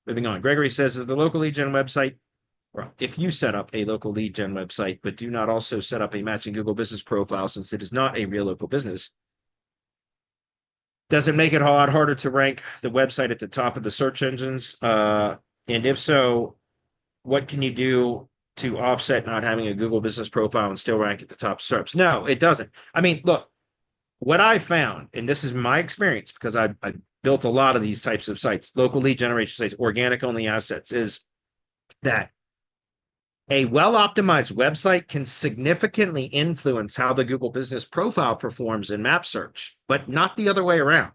Moving on. Gregory says, is the local lead gen website, or if you set up a local lead gen website, but do not also set up a matching Google business profile, since it is not a real local business, does it make it a lot harder to rank the website at the top of the search engines? And if so, what can you do to offset not having a Google business profile and still rank at the top SERPs? No, it doesn't. I mean, look, what I found, and this is my experience because I built a lot of these types of sites, local lead generation sites, organic only assets, is that a well-optimized website can significantly influence how the Google business profile performs in map search, but not the other way around.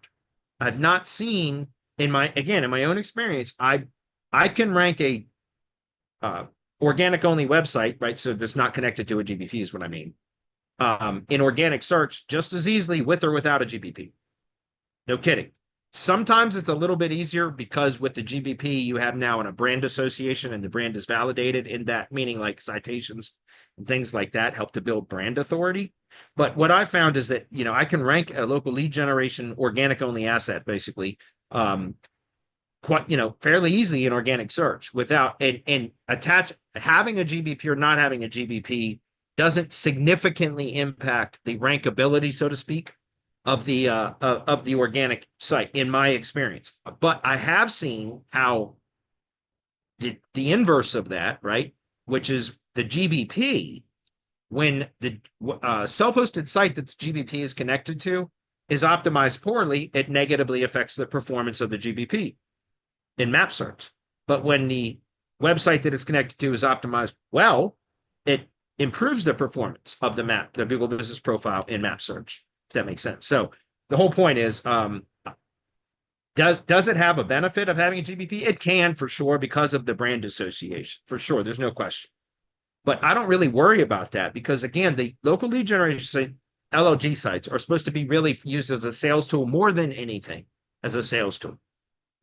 I've not seen in my own experience, I can rank a organic only website, right? So that's not connected to a GBP is what I mean. In organic search just as easily with or without a GBP. No kidding. Sometimes it's a little bit easier because with the GBP, you have now a brand association and the brand is validated in that, meaning like citations and things like that help to build brand authority. But what I found is that, I can rank a local lead generation organic only asset, basically, quite, fairly easy in organic search without, and having a GBP or not having a GBP doesn't significantly impact the rankability, so to speak, of the organic site, in my experience. But I have seen how the inverse of that, right, which is the GBP, when the self-hosted site that the GBP is connected to is optimized poorly, it negatively affects the performance of the GBP in map search. But when the website that it's connected to is optimized well, it improves the performance of the Google business profile in map search. If that makes sense. So the whole point is, does it have a benefit of having a GBP? It can, for sure, because of the brand association, for sure. There's no question. But I don't really worry about that because, again, the local lead generation LLG sites are supposed to be really used as a sales tool more than anything, as a sales tool,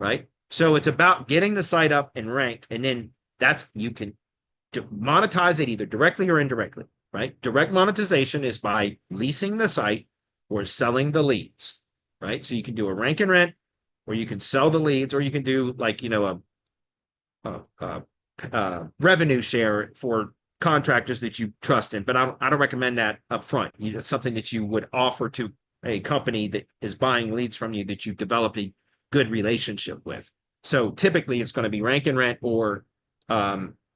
right? So it's about getting the site up and ranked, and then you can monetize it either directly or indirectly, right? Direct monetization is by leasing the site or selling the leads, right? So you can do a rank and rent, or you can sell the leads, or you can do like, a revenue share for contractors that you trust in. But I don't recommend that up front. It's something that you would offer to a company that is buying leads from you that you've developed a good relationship with. So typically it's going to be rank and rent or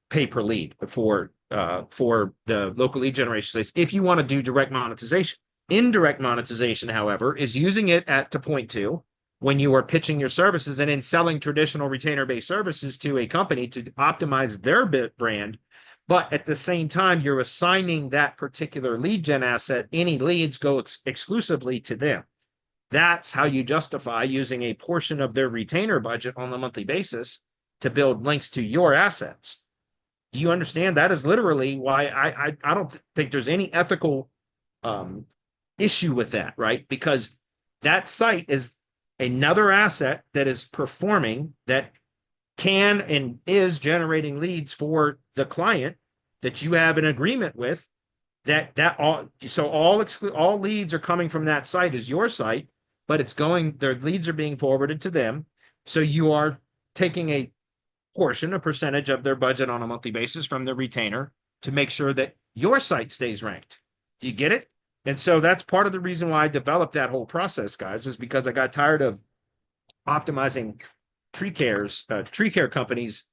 pay per lead for the local lead generation sites if you want to do direct monetization. Indirect monetization, however, is using it to point to when you are pitching your services and in selling traditional retainer-based services to a company to optimize their brand. But at the same time, you're assigning that particular lead gen asset. Any leads go exclusively to them. That's how you justify using a portion of their retainer budget on a monthly basis to build links to your assets. Do you understand? That is literally why I don't think there's any ethical issue with that, right? Because that site is another asset that is performing, that can and is generating leads for the client that you have an agreement with. All leads are coming from that site is your site, but their leads are being forwarded to them. So you are taking a percentage of their budget on a monthly basis from the retainer to make sure that your site stays ranked. Do you get it? And so that's part of the reason why I developed that whole process, guys, is because I got tired of optimizing tree care companies'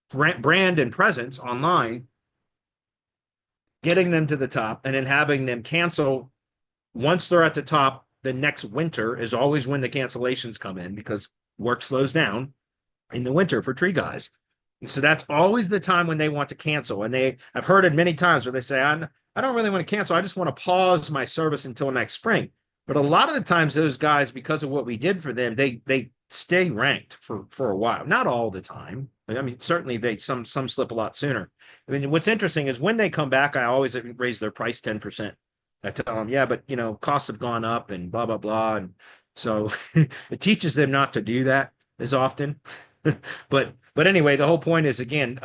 brand and presence online, getting them to the top, and then having them cancel once they're at the top. The next winter is always when the cancellations come in because work slows down in the winter for tree guys. And so that's always the time when they want to cancel. And I've heard it many times where they say, I don't really want to cancel. I just want to pause my service until next spring. But a lot of the times those guys, because of what we did for them, they stay ranked for a while. Not all the time. I mean, certainly some slip a lot sooner. I mean, what's interesting is when they come back, I always raise their price 10%. I tell them, yeah, but costs have gone up and blah, blah, blah. And so it teaches them not to do that as often. But anyway, the whole point is, again,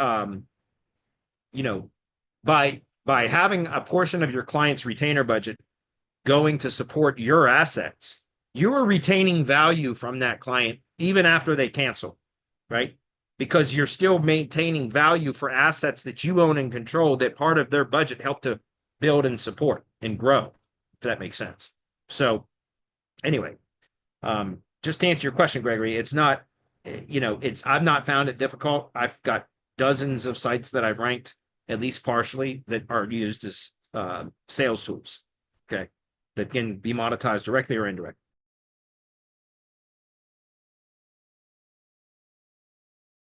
by having a portion of your client's retainer budget going to support your assets, you are retaining value from that client even after they cancel, right? because you're still maintaining value for assets that you own and control that part of their budget help to build and support and grow, if that makes sense. So anyway, just to answer your question, Gregory, it's not, I've not found it difficult. I've got dozens of sites that I've ranked, at least partially, that are used as sales tools, okay, that can be monetized directly or indirectly.